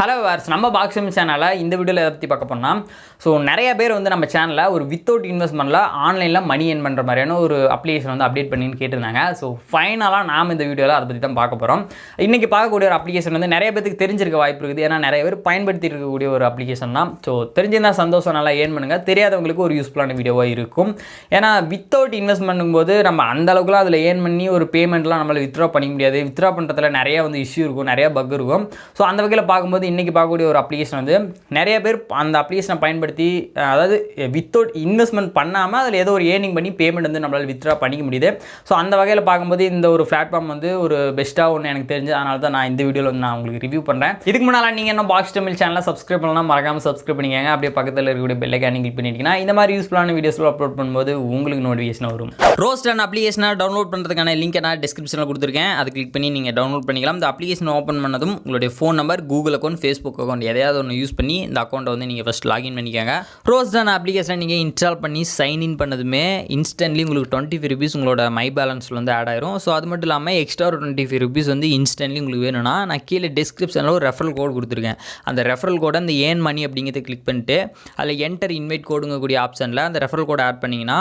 Hello Wars, நம்ம boxing சேனலில் இந்த வீடியோவில் எதை பற்றி பார்க்க போனால் நிறைய பேர் நம்ம சேனலில் ஒரு வித்தவுட் இன்வெஸ்ட்மெண்ட்டில் ஆன்லைனில் மணி ஏர்ன் பண்ணுற மாதிரியான ஒரு அப்ளிகேஷன் அப்டேட் பண்ணின்னு கேட்டிருந்தாங்க. ஃபைனலாக நாம் இந்த வீடியோவில் அதை பற்றி தான் பார்க்க போகிறோம். இன்றைக்கி பார்க்கக்கூடிய ஒரு அப்ளிகேஷன் நிறைய பேருக்கு தெரிஞ்சிருக்க வாய்ப்பு இருக்குது. ஏன்னா நிறைய பேர் பயன்படுத்தி இருக்கக்கூடிய ஒரு அப்ளிகேஷன் தான். தெரிஞ்சிருந்தால் சந்தோஷம், நல்லா ஏர்ன் பண்ணுங்கள். தெரியாதவங்களுக்கு ஒரு யூஸ்ஃபுல்லான வீடியோவாக இருக்கும். ஏன்னா வித்தவுட் இன்வெஸ்ட்மெண்ட்டும் போது நம்ம அந்த அளவுக்குலாம் அதில் ஏர்ன் பண்ணி ஒரு பேமெண்ட்லாம் நம்மளால் வித்ட்ரா பண்ணிக்க முடியாது. வித்ட்ரா பண்ணுறதுல நிறைய இஷ்யூ இருக்கும், நிறைய பக் இருக்கும். அந்த வகையில் பார்க்கும்போது இன்றைக்கி பார்க்கக்கூடிய ஒரு அப்ளிகேஷன் நிறைய பேர் அந்த அப்ளிகேஷனை பயன்படுத்தி, அதாவது வித்தவுட் இன்வெஸ்ட்மெண்ட் பண்ணாமல் அதில் ஏதோ ஒரு ஏர்னிங் பண்ணி பேமெண்ட் நம்மளால் வித்ட்ரா பண்ணிக்க முடியுது. அந்த வகையில் பார்க்கும்போது இந்த ஒரு பிளாட்ஃபார்ம் ஒரு பெஸ்ட்டாக ஒன்று எனக்கு தெரிஞ்சு. அதனால தான் நான் இந்த வீடியோவில் நான் உங்களுக்கு ரிவ்யூ பண்ணுறேன். இதுக்கு முன்னால் நீங்கள் என்ன பாக்ஸ் தமிழ் சேனலை சப்ஸ்கிரைப் பண்ணலாம், மறக்காமல் சப்ஸ்கிரைப் பண்ணிக்கங்க. அப்படியே பக்கத்தில் இருக்கக்கூடிய பெல் ஐகானை கிளிக் பண்ணிட்டீங்கன்னா இந்த மாதிரி யூஸ்ஃபுல்லான வீடியோஸில் அப்லோட் பண்ணும்போது உங்களுக்கு நோட்டிஃபிகேஷன் வரும். ரோஸ் டன் அப்ளிகேஷனை டவுன்லோட் பண்ணுறதுக்கான லிங்க் நான் டிஸ்கிரிப்ஷனில் கொடுத்துருக்கேன். அதை கிளிக் பண்ணி நீங்கள் டவுன்லோட் பண்ணிக்கலாம். இந்த அப்ளிகேஷன் ஓப்பன் பண்ணதும் உங்களுடைய phone number, Google account, Facebook account எதையாவது ஒன்று யூஸ் பண்ணி இந்த அக்கௌண்ட்டை நீங்கள் ஃபஸ்ட் லாகின் பண்ணிக்கோங்க. ரோஸ் டன் அப்ளிகேஷனை நீங்கள் இன்ஸ்டால் பண்ணி சைன்இன் பண்ணதுமே இன்ஸ்டன்ட்லி உங்களுக்கு 25 ரூபீஸ் உங்களோட மை பேலன்ஸில் ஆட் ஆயிரும். அது மட்டும் இல்லாமல் எக்ஸ்ட்ரா ஒரு 25 ரூபீஸ் இன்ஸ்டன்ட்லி உங்களுக்கு வேணும்னா நான் கீழே டிஸ்கிரிப்ஷனில் ஒரு ரெஃபரல் கோட் கொடுத்துருக்கேன். அந்த ரெஃபரல் கோடை அந்த ஏர்ன் மணி அப்படிங்கிறத கிளிக் பண்ணிட்டு அதில் என்டர் இன்வைட் கோடுங்கக்கூடிய ஆப்ஷனில் அந்த ரெஃபரல் கோட் ஆட் பண்ணிங்கன்னா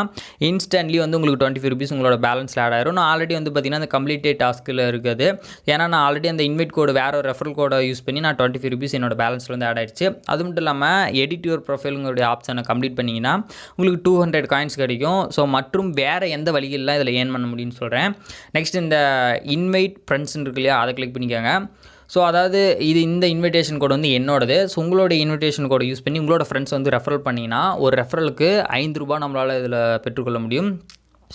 இன்ஸ்டன்ட்லி உங்களுக்கு 25 ரூபீஸ் உங்களோட பேலன்ஸில் ஆட் ஆயிரும். நான் ஆல்ரெடி பார்த்தீங்கன்னா அந்த கம்ப்ளீட்டே டாஸ்க்கில் இருக்குது. ஏன்னா நான் ஆல்ரெடி அந்த இன்வைட் கோடு வேறு ஒரு ரெஃபரல் கோடை யூஸ் பண்ணி நான் 25 ரூபீஸ் என்னோட பேலன்ஸில் ஆட் ஆயிடுச்சு. அது மட்டும் இல்லாமல் எடிட் யுவர் ப்ரொஃபைலுங்களுடைய ஆப்ஷனை கம்ப்ளீட் பண்ணிங்கன்னா உங்களுக்கு 200 காயின்ஸ் கிடைக்கும். மற்றும் வேறு எந்த வழிகளெலாம் இதில் ஏர்ன் பண்ண முடியும்னு சொல்கிறேன். நெக்ஸ்ட் இந்த இன்வைட் ஃப்ரெண்ட்ஸ்ன்னு இருக்கு இல்லையா, அதை கிளிக் பண்ணிக்கோங்க. அதாவது இந்த இன்விடேஷன் கோடு என்னோடது. உங்களோட இன்விடேஷன் கோடை யூஸ் பண்ணி உங்களோட ஃப்ரெண்ட்ஸ் ரெஃபரல் பண்ணிங்கன்னா ஒரு ரெஃபரலுக்கு ₹5 நம்மளால் இதில் பெற்றுக்கொள்ள முடியும்.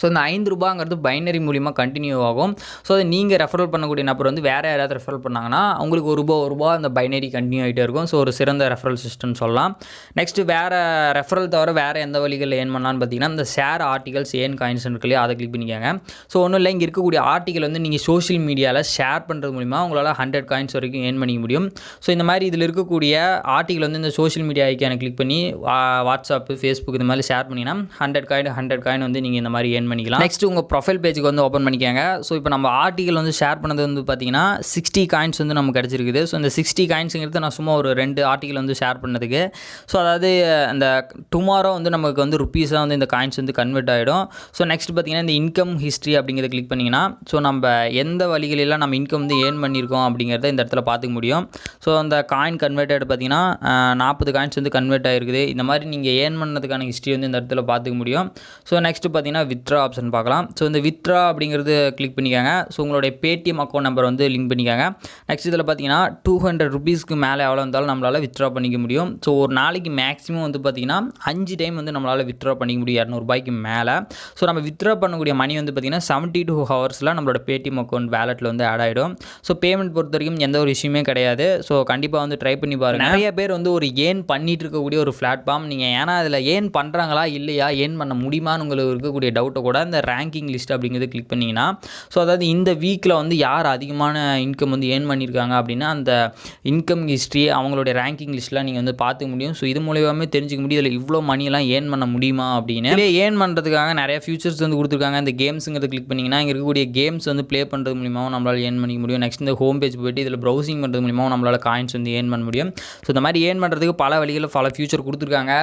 இந்த ₹5 பைனரி மூலிமா கண்டினியூ ஆகும். அதை நீங்கள் ரெஃபரல் பண்ணக்கூடிய நபர் வேறு யாராவது ரெஃபரல் பண்ணாங்கன்னா அவங்களுக்கு ₹1 அந்த பைனரி கண்டினியூ ஆகிட்டே இருக்கும். ஒரு சிறந்த ரெஃபரல் சிஸ்டம்னு சொல்லலாம். நெக்ஸ்ட்டு வேறு ரெஃபரல் தவிர வேறு எந்த வழிகளில் ஏர்ன் பண்ணலான்னு பார்த்தீங்கன்னா இந்த ஷேர் ஆர்டிகல்ஸ் ஏர்ன் காயின்ஸ் இருக்கு இல்லையா, அதை கிளிக் பண்ணிக்கோங்க. ஒன்றும் இல்லை, இங்கே இருக்கக்கூடிய ஆர்டிகல் நீங்கள் சோஷியல் மீடியாவில் ஷேர் பண்ணுறது மூலிமா உங்களால் 100 காயின்ஸ் வரைக்கும் ஏர்ன் பண்ணிக்க முடியும். இந்த மாதிரி இதில் இருக்கக்கூடிய ஆர்டிகல் இந்த சோஷியல் மீடியா ஐக்கானை கிளிக் பண்ணி வாட்ஸ்அப், ஃபேஸ்புக் இந்த மாதிரி ஷேர் பண்ணிங்கன்னா 100 காயின் நீங்கள் இந்த மாதிரி ஏர்ன் பண்ணிக்கலாம். நெக்ஸ்ட் உங்கள் ப்ரொஃபைல் பேஜுக்கு ஓப்பன் பண்ணிக்கோங்க. இப்போ நம்ம ஆர்டிகல் ஷேர் பண்ணது பார்த்தீங்கன்னா 60 காயின்ஸ் நமக்கு கிடச்சிருக்குது. இந்த 60 காயின்ஸுங்கிறது நான் சும்மா ஒரு 2 ஆர்டிகல் ஷேர் பண்ணதுக்கு. அதாவது அந்த டுமாரோ நமக்கு ருப்பீஸாக இந்த காயின்ஸ் கன்வெர்ட் ஆகிடும். நெக்ஸ்ட் பார்த்தீங்கன்னா இந்த இன்கம் ஹிஸ்ட்ரி அப்படிங்கிறத கிளிக் பண்ணிங்கன்னா நம்ம எந்த வழிகளெல்லாம் நம்ம இன்கம் ஏர்ன் பண்ணியிருக்கோம் அப்படிங்கிறத இந்த இடத்துல பார்த்துக்க முடியும். அந்த காயின் கன்வெர்ட்டட் பார்த்தீங்கன்னா 40 காயின்ஸ் கன்வெர்ட் ஆகிருக்குது. இந்த மாதிரி நீங்கள் ஏர்ன் பண்ணதுக்கான ஹிஸ்ட்ரி இந்த இடத்துல பார்த்துக்க முடியும். நெக்ஸ்ட் பார்த்தீங்கன்னா வித்ட்ரா ஆப்ஷன் பார்க்கலாம். இந்த வித்ட்ரா அப்படிங்கிறது கிளிக் பண்ணிக்கோங்க. உங்களுடைய பேடிஎம் அக்கௌண்ட் நம்பர் லிங்க் பண்ணிக்கோங்க. நெக்ஸ்ட் இதில் பார்த்தீங்கன்னா 200 ரூபீஸ்க்கு மேலே எவ்வளோ இருந்தாலும் நம்மளால் வித்ட்ரா பண்ணிக்க முடியும். ஒரு நாளைக்கு மேக்ஸிமம் பார்த்தீங்கன்னா 5 டைம் நம்மளால் வித்ட்ரா பண்ணிக்க முடியும் ₹200 மேலே. நம்ம வித்ட்ரா பண்ணக்கூடிய மணி பார்த்தீங்கன்னா 72 ஹவர்ஸில் நம்மளோட பேடிஎம் அக்கௌண்ட் வேலெட்டில் ஆட் ஆகிடும். பேமெண்ட் பொறுத்த வரைக்கும் எந்த ஒரு விஷயமே கிடையாது. கண்டிப்பாக ட்ரை பண்ணி பாருங்கள். நிறைய பேர் ஒரு ஏர்ன் பண்ணிட்டு இருக்கக்கூடிய ஒரு பிளாட்ஃபார்ம். நீங்கள் ஏன்னா அதில் ஏர்ன் பண்ணுறாங்களா இல்லையா, ஏர்ன் பண்ண முடியுமான்னு உங்களுக்கு இருக்கக்கூடிய டவுட்டை கூட இந்த ரேங்கிங் லிஸ்ட் அப்படிங்கிறது கிளிக் பண்ணிங்கன்னா அதாவது இந்த வீக்கில் யார் அதிகமான இன்கம் ஏர்ன் பண்ணியிருக்காங்க அப்படின்னா அந்த இன்கம் ஹிஸ்ட்ரி அவங்களுடைய ரேங்கிங் லிஸ்ட்டில் நீங்கள் பார்த்துக்க முடியும். இது மூலியமாகவே தெரிஞ்சுக்க முடியும் இதில் இவ்வளோ மணியெல்லாம் ஏர்ன் பண்ண முடியுமா அப்படின்னு. இதில் ஏர்ன் பண்ணுறதுக்காக நிறைய ஃபியூச்சர்ஸ் கொடுத்துருக்காங்க. இந்த கேம்ஸுங்கிறத கிளிக் பண்ணிங்கன்னா இங்கே இருக்கக்கூடிய கேம்ஸ் ப்ளே பண்ணுறது மூலியமாகவும் நம்மளால் ஏர்ன் பண்ணிக்க முடியும். நெக்ஸ்ட் இந்த ஹோம் பேஜ் போய்ட்டு இதில் ப்ரௌசிங் பண்ணுறது மூலியமாக நம்மளால் காயின்ஸ் ஏர்ன் பண்ண முடியும். இந்த மாதிரி ஏர்ன் பண்ணுறதுக்கு பல வழிகளில் பல ஃபியூச்சர் கொடுத்துருக்காங்க.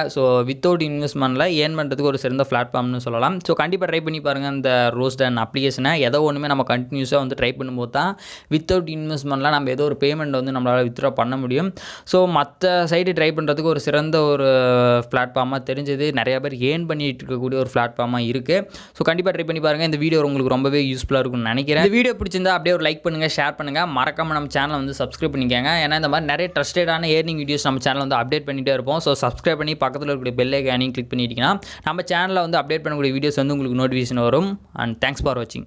வித்தவுட் இன்வெஸ்ட்மெண்ட்டில் ஏர்ன் பண்ணுறதுக்கு ஒரு சிறந்த பிளாட்ஃபார்ம்னு சொல்லலாம். கண்டிப்பாக ட்ரை பண்ணி பாருங்கள் இந்த ரோஸ் டன் அப்ளிகேஷனை. ஏதோ ஒன்றுமே நம்ம கண்டினியூஸாக ட்ரை பண்ணும்போது தான் வித்தவுட் இன்வெஸ்ட்மெண்ட்லாம் நம்ம ஏதோ ஒரு பேமெண்ட் நம்மளால் வித்ட்ரா பண்ண முடியும். மற்ற சைடு ட்ரை பண்ணுறதுக்கு ஒரு சிறந்த ஒரு பிளாட்ஃபார்மாக தெரிஞ்சது. நிறைய பேர் ஏர்ன் பண்ணிட்டு இருக்கக்கூடிய ஒரு பிளாட்ஃபார்மாக இருக்குது. கண்டிப்பாக ட்ரை பண்ணி பாருங்கள். இந்த வீடியோ உங்களுக்கு ரொம்பவே யூஸ்ஃபுல்லாக இருக்கும்னு நினைக்கிறேன். இந்த வீடியோ பிடிச்சிருந்தா அப்படியே ஒரு லைக் பண்ணுங்கள், ஷேர் பண்ணுங்கள், மறக்காமல் நம்ம சேனலை சப்ஸ்கிரைப் பண்ணிக்கோங்க. ஏன்னா இந்த மாதிரி நிறைய ட்ரஸ்டடான ஏர்னிங் வீடியோஸ் நம்ம சேனலில் அப்டேட் பண்ணிகிட்டே இருப்போம். சப்ஸ்கிரைப் பண்ணி பக்கத்தில் இருக்கக்கூடிய பெல் ஐகானையும் கிளிக் பண்ணிட்டீங்கன்னா நம்ம சேனலில் அப்டேட் பண்ணக்கூடிய வீடியோஸ் உங்களுக்கு நோட்டிஃபிகேஷன் வரும். And thanks for watching.